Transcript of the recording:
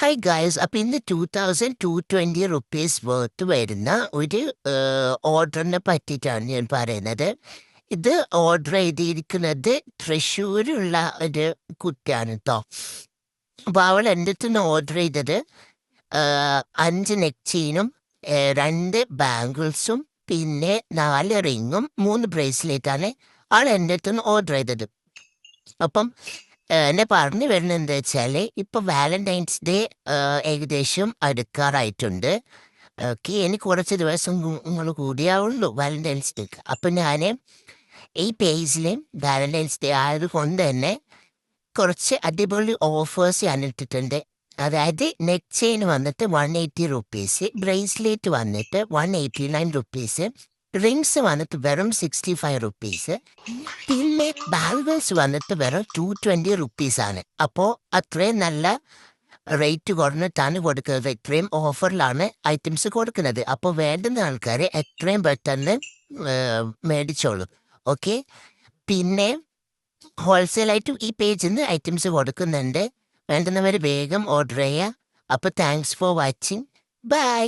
Hi guys, അപ്പം ഇന്ന് 2220 rupees worth വരുന്ന ഒരു ഓർഡറിനെ പറ്റിയിട്ടാണ് ഞാൻ പറയുന്നത്. ഇത് ഓർഡർ ചെയ്തിരിക്കുന്നത് തൃശ്ശൂരുള്ള ഒരു കുട്ടിയാണ് കേട്ടോ. അപ്പോൾ അവൾ എൻ്റെ അടുത്ത് നിന്ന് ഓർഡർ ചെയ്തത് 5 നെക്ക് ചെയിനും 2 ബാംഗിൾസും പിന്നെ 4 റിങ്ങും 3 ബ്രേസ്ലെറ്റാണ് ആൾ എൻ്റെ അടുത്ത് നിന്ന് ഓർഡർ ചെയ്തത്. അപ്പം എന്നെ പറഞ്ഞു വരുന്നത് എന്താ വെച്ചാൽ ഇപ്പൊ വാലന്റൈൻസ് ഡേ ഏകദേശം അടുക്കാറായിട്ടുണ്ട്. ഓക്കെ, എനിക്ക് കുറച്ച് ദിവസം നിങ്ങൾ കൂടിയാവുള്ളൂ വാലന്റൈൻസ് ഡേക്ക്. അപ്പം ഞാൻ ഈ പേജിൽ വാലന്റൈൻസ് ഡേ ആയതുകൊണ്ട് തന്നെ കുറച്ച് അടിപൊളി ഓഫേഴ്സ് ഞാൻ ഇട്ടിട്ടുണ്ട്. അതായത് നെക്ക് ചെയിൻ വന്നിട്ട് 180 റുപ്പീസ്, ബ്രേസ്ലെറ്റ് വന്നിട്ട് 189 റുപ്പീസ്, റിങ്സ് വന്നിട്ട് വെറും 65 റുപ്പീസ്, പിന്നെ ബാംഗിൾസ് വന്നിട്ട് വെറും 220 റുപ്പീസാണ്. അപ്പോൾ അത്രയും നല്ല റേറ്റ് കുറഞ്ഞിട്ടാണ് കൊടുക്കുന്നത്. ഇത്രയും ഓഫറിലാണ് ഐറ്റംസ് കൊടുക്കുന്നത്. അപ്പോൾ വേണ്ടുന്ന ആൾക്കാർ എത്രയും പെട്ടെന്ന് മേടിച്ചോളൂ. ഓക്കെ, പിന്നെ ഹോൾസെയിലായിട്ടും ഈ പേജിൽ നിന്ന് ഐറ്റംസ് കൊടുക്കുന്നുണ്ട്. വേണ്ടുന്നവർ വേഗം ഓർഡർ ചെയ്യുക. അപ്പോൾ താങ്ക്സ് ഫോർ വാച്ചിങ്. ബൈ.